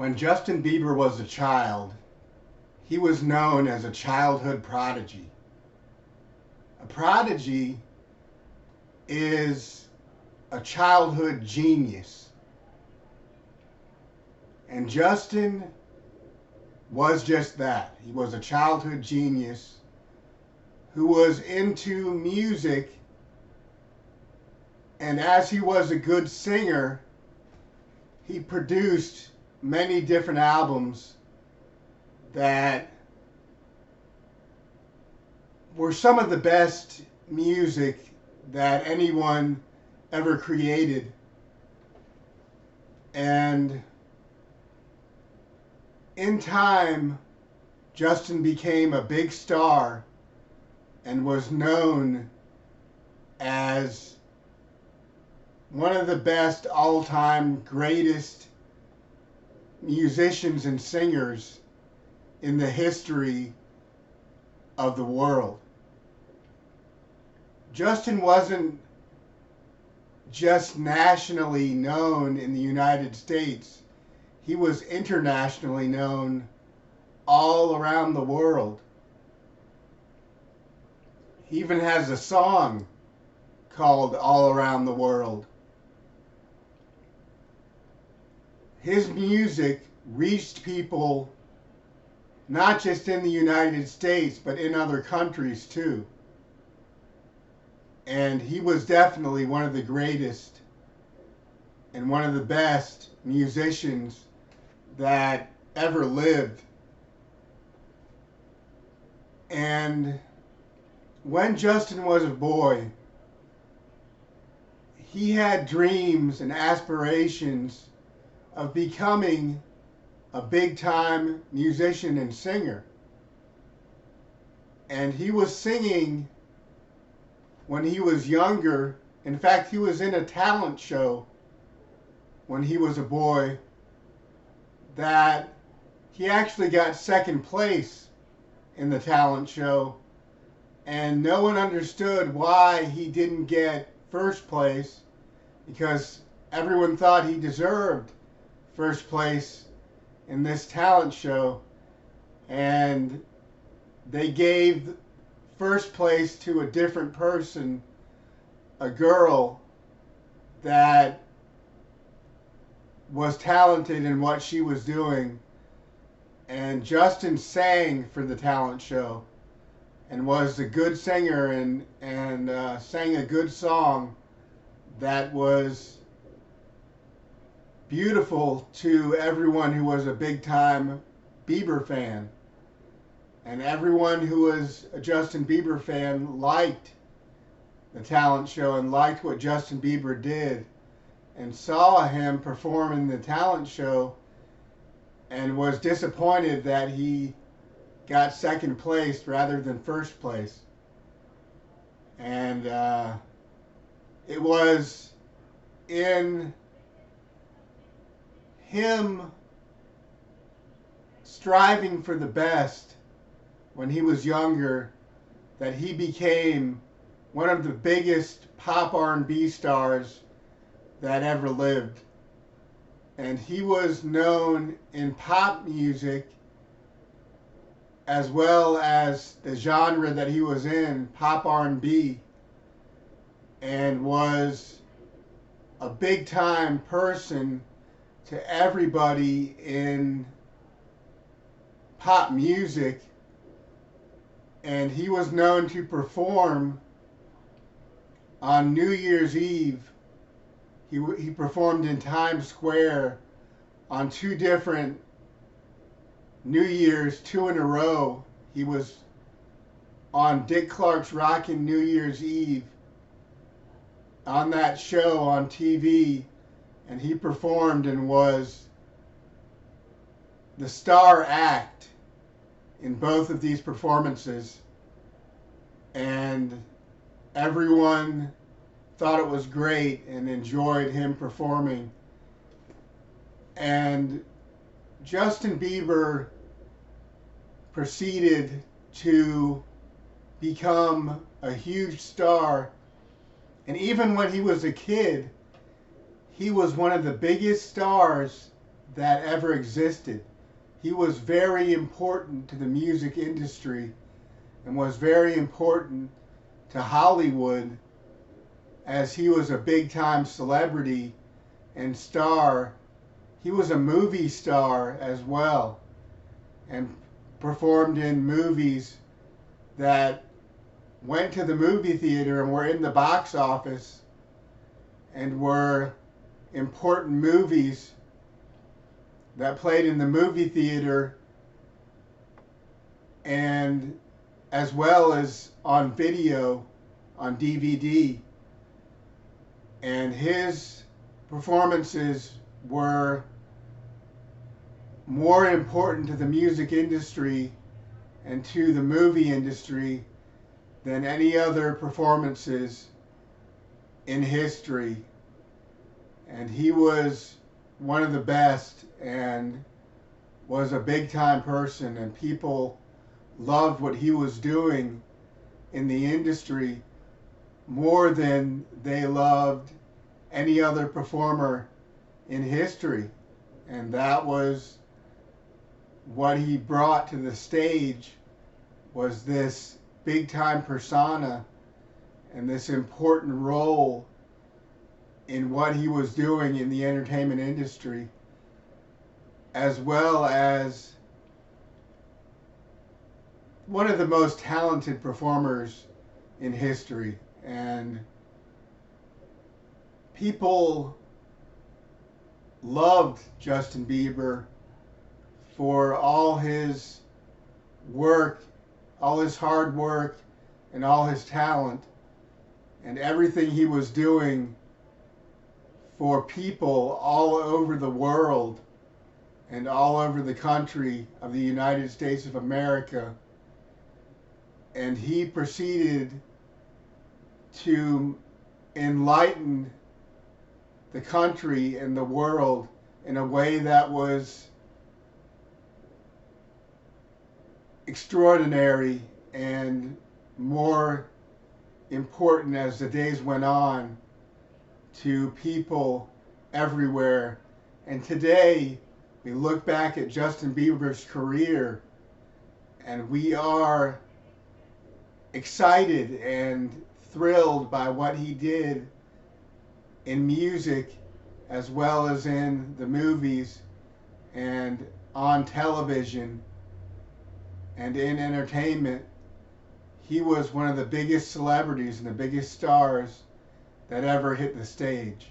When Justin Bieber was a child, he was known as a childhood prodigy. A prodigy is a childhood genius. And Justin was just that. He was a childhood genius who was into music, and as he was a good singer, he produced many different albums that were some of the best music that anyone ever created. And in time, Justin became a big star and was known as one of the best all-time greatest musicians and singers in the history of the world. Justin wasn't just nationally known in the United States. He was internationally known all around the world. He even has a song called All Around the World. His music reached people not just in the United States, but in other countries too. And he was definitely one of the greatest and one of the best musicians that ever lived. And when Justin was a boy, he had dreams and aspirations of becoming a big-time musician and singer. And he was singing when he was younger. In fact, he was in a talent show when he was a boy that he actually got second place in the talent show, and no one understood why he didn't get first place, because everyone thought he deserved first place in this talent show, and they gave first place to a different person, a girl that was talented in what she was doing. And Justin sang for the talent show and was a good singer and sang a good song that was beautiful to everyone who was a big-time Bieber fan. And everyone who was a Justin Bieber fan liked the talent show and liked what Justin Bieber did and saw him perform in the talent show and was disappointed that he got second place rather than first place. And it was in him striving for the best when he was younger that he became one of the biggest pop R&B stars that ever lived. And he was known in pop music as well as the genre that he was in, pop R&B, and was a big-time person to everybody in pop music. And he was known to perform on New Year's Eve. He performed in Times Square on 2 different New Year's, 2 in a row. He was on Dick Clark's Rockin' New Year's Eve on that show on TV, and he performed and was the star act in both of these performances, and everyone thought it was great and enjoyed him performing. And Justin Bieber proceeded to become a huge star, and even when he was a kid, he was one of the biggest stars that ever existed. He was very important to the music industry and was very important to Hollywood, as he was a big time celebrity and star. He was a movie star as well and performed in movies that went to the movie theater and were in the box office and were important movies that played in the movie theater and as well as on video, on DVD. And his performances were more important to the music industry and to the movie industry than any other performances in history. And he was one of the best and was a big time person, and people loved what he was doing in the industry more than they loved any other performer in history. And that was what he brought to the stage, was this big time persona and this important role in what he was doing in the entertainment industry, as well as one of the most talented performers in history. And people loved Justin Bieber for all his work, all his hard work, and all his talent, and everything he was doing for people all over the world and all over the country of the United States of America. And he proceeded to enlighten the country and the world in a way that was extraordinary and more important as the days went on to people everywhere. And today we look back at Justin Bieber's career and we are excited and thrilled by what he did in music as well as in the movies and on television and in entertainment. He was one of the biggest celebrities and the biggest stars that ever hit the stage.